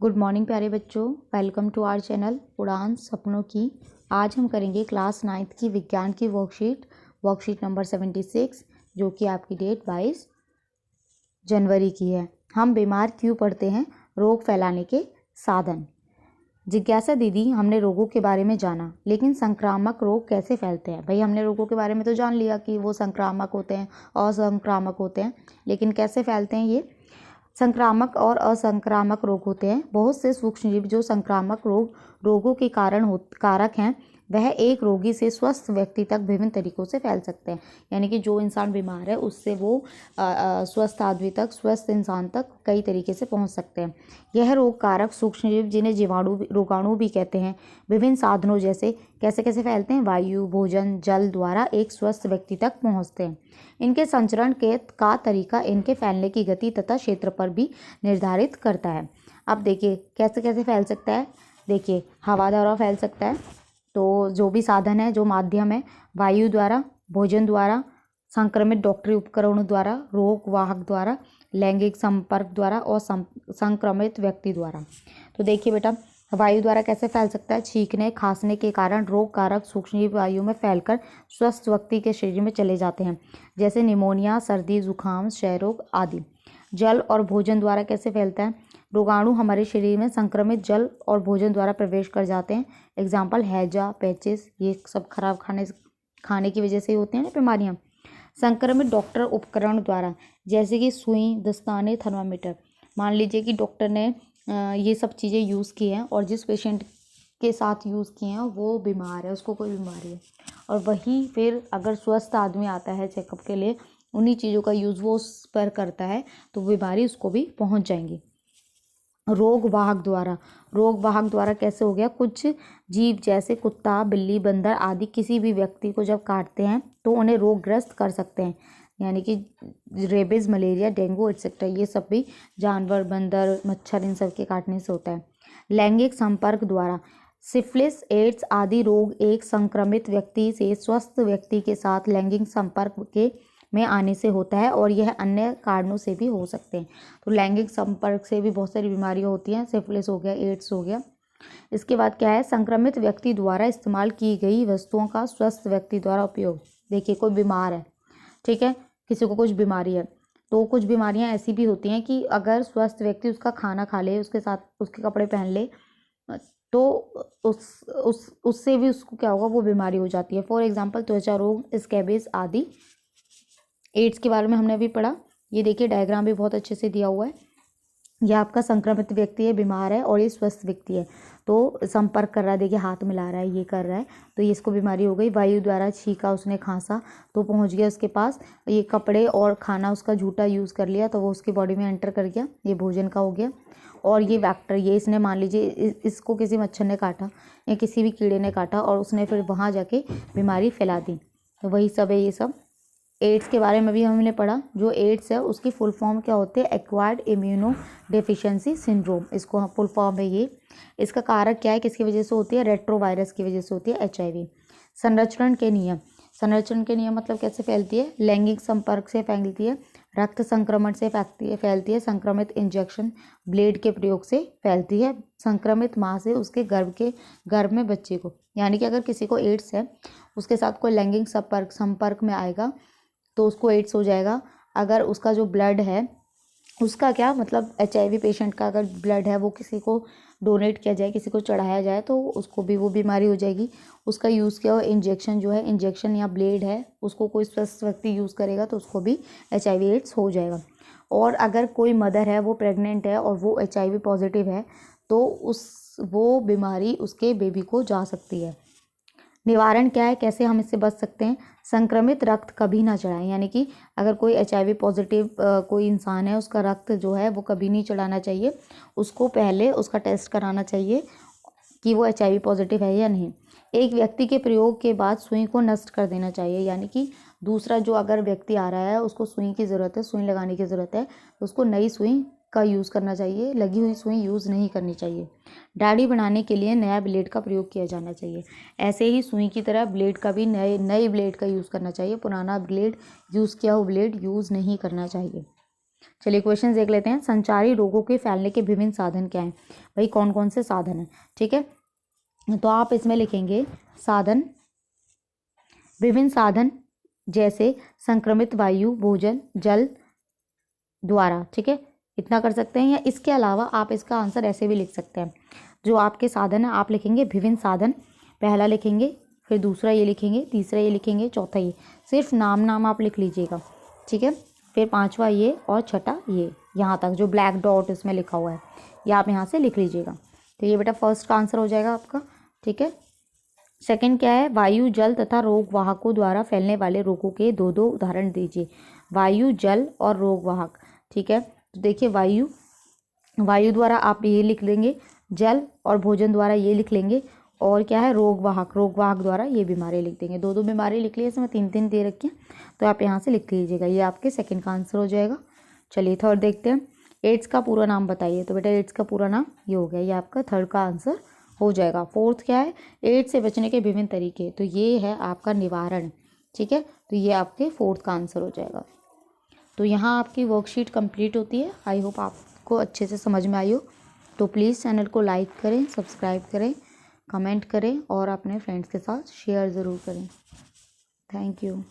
Good morning प्यारे बच्चों, welcome to our channel उड़ान सपनों की। आज हम करेंगे क्लास 9th की विज्ञान की वर्कशीट नंबर 76, जो कि आपकी डेट 22 जनवरी की है। हम बीमार क्यों पड़ते हैं, रोग फैलाने के साधन। जिज्ञासा दीदी, हमने रोगों के बारे में जाना, लेकिन संक्रामक रोग कैसे फैलते हैं। भाई, हमने रोगों के बारे में तो जान लिया कि वो संक्रामक होते हैं, असंक्रामक होते हैं, लेकिन कैसे फैलते हैं ये। संक्रामक और असंक्रामक रोग होते हैं। बहुत से सूक्ष्मजीव जो संक्रामक रोगों के कारक हैं, वह एक रोगी से स्वस्थ व्यक्ति तक विभिन्न तरीकों से फैल सकते हैं। यानी कि जो इंसान बीमार है उससे वो स्वस्थ आदमी तक, स्वस्थ इंसान तक कई तरीके से पहुंच सकते हैं। यह रोग कारक सूक्ष्मजीव, जिन्हें रोगाणु भी कहते हैं, विभिन्न साधनों जैसे कैसे कैसे फैलते हैं, वायु, भोजन, जल द्वारा एक स्वस्थ व्यक्ति तक पहुँचते हैं। इनके संचरण का तरीका इनके फैलने की गति तथा क्षेत्र पर भी निर्धारित करता है। अब देखिए कैसे कैसे फैल सकता है। देखिए, हवा द्वारा फैल सकता है, तो जो भी साधन है, जो माध्यम है, वायु द्वारा, भोजन द्वारा, संक्रमित डॉक्टरी उपकरणों द्वारा, रोग वाहक द्वारा, लैंगिक संपर्क द्वारा और संक्रमित व्यक्ति द्वारा। तो देखिए बेटा, वायु द्वारा कैसे फैल सकता है। छींकने खांसने के कारण रोग कारक सूक्ष्मजीव वायु में फैलकर स्वस्थ व्यक्ति के शरीर में चले जाते हैं, जैसे निमोनिया, सर्दी, जुकाम, क्षय रोग आदि। जल और भोजन द्वारा कैसे फैलता है। रोगाणु हमारे शरीर में संक्रमित जल और भोजन द्वारा प्रवेश कर जाते हैं। एग्जाम्पल हैजा, पैचिस, ये सब खराब खाने की वजह से होते हैं ना बीमारियाँ। संक्रमित डॉक्टर उपकरण द्वारा, जैसे कि सुई, दस्ताने, थर्मामीटर। मान लीजिए कि डॉक्टर ने ये सब चीज़ें यूज़ की हैं और जिस पेशेंट के साथ यूज़ किए हैं वो बीमार है, उसको कोई बीमारी है, और वही फिर अगर स्वस्थ आदमी आता है चेकअप के लिए, उन्हीं चीज़ों का यूज़ वो उस पर करता है, तो बीमारी उसको भी पहुंच जाएंगी। रोग वाहक द्वारा कैसे हो गया। कुछ जीव जैसे कुत्ता, बिल्ली, बंदर आदि किसी भी व्यक्ति को जब काटते हैं तो उन्हें रोगग्रस्त कर सकते हैं। यानी कि रेबीज, मलेरिया, डेंगू एक्सेट्रा, ये सब भी जानवर, बंदर, मच्छर, इन सब के काटने से होता है। लैंगिक संपर्क द्वारा, सिफिलिस, एड्स आदि रोग एक संक्रमित व्यक्ति से स्वस्थ व्यक्ति के साथ लैंगिक संपर्क में आने से होता है, और यह अन्य कारणों से भी हो सकते हैं। तो लैंगिक संपर्क से भी बहुत सारी बीमारियां होती हैं। सिफिलिस हो गया, एड्स हो गया। इसके बाद क्या है, संक्रमित व्यक्ति द्वारा इस्तेमाल की गई वस्तुओं का स्वस्थ व्यक्ति द्वारा उपयोग। देखिए, कोई बीमार है, ठीक है, किसी को कुछ बीमारी है, तो कुछ बीमारियां ऐसी भी होती हैं कि अगर स्वस्थ व्यक्ति उसका खाना खा ले, उसके साथ उसके कपड़े पहन ले, तो उससे भी उसको क्या होगा, वो बीमारी हो जाती है। फॉर एग्जाम्पल त्वचा रोग, स्कैबिस आदि। एड्स के बारे में हमने अभी पढ़ा। ये देखिए डायग्राम भी बहुत अच्छे से दिया हुआ है। यह आपका संक्रमित व्यक्ति है, बीमार है, और ये स्वस्थ व्यक्ति है, तो संपर्क कर रहा है, देखिए हाथ मिला रहा है, ये कर रहा है, तो ये इसको बीमारी हो गई। वायु द्वारा छींका, उसने खांसा तो पहुंच गया उसके पास। ये कपड़े और खाना उसका झूठा यूज़ कर लिया, तो वो उसकी बॉडी में एंटर कर गया, ये भोजन का हो गया। और ये वेक्टर, ये इसने मान लीजिए इसको किसी मच्छर ने काटा या किसी भी कीड़े ने काटा, और उसने फिर वहाँ जाके बीमारी फैला दी, तो वही सब है ये सब। एड्स के बारे में भी हमने पढ़ा। जो एड्स है उसकी फुल फॉर्म क्या होती है, एक्वायर्ड इम्यूनो डेफिशिएंसी सिंड्रोम, इसको फुल फॉर्म है ये। इसका कारक क्या है, किसकी वजह से होती है, रेट्रोवायरस की वजह से होती है, HIV। संरक्षण के नियम मतलब कैसे फैलती है, लैंगिक संपर्क से फैलती है, रक्त संक्रमण से फैलती है, संक्रमित इंजेक्शन ब्लेड के प्रयोग से फैलती है, संक्रमित माँ से उसके गर्भ में बच्चे को। यानी कि अगर किसी को एड्स है, उसके साथ कोई लैंगिक संपर्क में आएगा तो उसको एड्स हो जाएगा। अगर उसका जो ब्लड है, उसका क्या मतलब HIV पेशेंट का अगर ब्लड है वो किसी को डोनेट किया जाए, किसी को चढ़ाया जाए, तो उसको भी वो बीमारी हो जाएगी। उसका यूज़ किया हुआ इंजेक्शन जो है, इंजेक्शन या ब्लेड है, उसको कोई स्वस्थ व्यक्ति यूज़ करेगा तो उसको भी HIV एड्स हो जाएगा। और अगर कोई मदर है, वो प्रेग्नेंट है और वो HIV पॉजिटिव है, तो वो बीमारी उसके बेबी को जा सकती है। निवारण क्या है, कैसे हम इससे बच सकते हैं। संक्रमित रक्त कभी ना चढ़ाएं। यानी कि अगर कोई HIV पॉजिटिव कोई इंसान है, उसका रक्त जो है वो कभी नहीं चढ़ाना चाहिए, उसको पहले उसका टेस्ट कराना चाहिए कि वो HIV पॉजिटिव है या नहीं। एक व्यक्ति के प्रयोग के बाद सुई को नष्ट कर देना चाहिए। यानी कि दूसरा जो अगर व्यक्ति आ रहा है, उसको सुई की ज़रूरत है, सुई लगाने की ज़रूरत है, तो उसको नई सुई का यूज़ करना चाहिए, लगी हुई सुई यूज़ नहीं करनी चाहिए। दाढ़ी बनाने के लिए नया ब्लेड का प्रयोग किया जाना चाहिए। ऐसे ही सुई की तरह ब्लेड का भी नए ब्लेड का यूज़ करना चाहिए, पुराना ब्लेड, यूज़ किया हुआ ब्लेड यूज़ नहीं करना चाहिए। चलिए क्वेश्चन देख लेते हैं। संचारी रोगों के फैलने के विभिन्न साधन क्या हैं? भाई कौन कौन से साधन हैं? ठीक है, तो आप इसमें लिखेंगे साधन, विभिन्न साधन जैसे संक्रमित वायु, भोजन, जल द्वारा। ठीक है, इतना कर सकते हैं। या इसके अलावा आप इसका आंसर ऐसे भी लिख सकते हैं, जो आपके साधन है आप लिखेंगे विभिन्न साधन, पहला लिखेंगे, फिर दूसरा ये लिखेंगे, तीसरा ये लिखेंगे, चौथा ये, सिर्फ नाम आप लिख लीजिएगा। ठीक है, फिर पांचवा ये और छठा ये, यहाँ तक जो ब्लैक डॉट इसमें लिखा हुआ है ये आप यहाँ से लिख लीजिएगा। तो ये बेटा फर्स्ट का आंसर हो जाएगा आपका। ठीक है, सेकंड क्या है? वायु, जल तथा रोग वाहकों द्वारा फैलने वाले रोगों के दो उदाहरण दीजिए। वायु, जल और रोग वाहक। ठीक है, तो देखिए वायु द्वारा आप ये लिख लेंगे, जल और भोजन द्वारा ये लिख लेंगे, और क्या है? रोग वाहक द्वारा ये बीमारी लिख देंगे। दो बीमारी लिख ली, इसमें 3 दे रखी हैं, तो आप यहाँ से लिख लीजिएगा। ये आपके सेकंड का आंसर हो जाएगा। चलिए थर्ड देखते हैं। एड्स का पूरा नाम बताइए। तो बेटा एड्स का पूरा नाम ये हो गया, ये आपका थर्ड का आंसर हो जाएगा। फोर्थ क्या है? एड्स से बचने के विभिन्न तरीके, तो ये है आपका निवारण। ठीक है, तो ये आपके फोर्थ का आंसर हो जाएगा। तो यहाँ आपकी वर्कशीट कंप्लीट होती है। आई होप आपको अच्छे से समझ में आई हो। तो प्लीज़ चैनल को लाइक करें, सब्सक्राइब करें, कमेंट करें और अपने फ्रेंड्स के साथ शेयर ज़रूर करें। Thank you.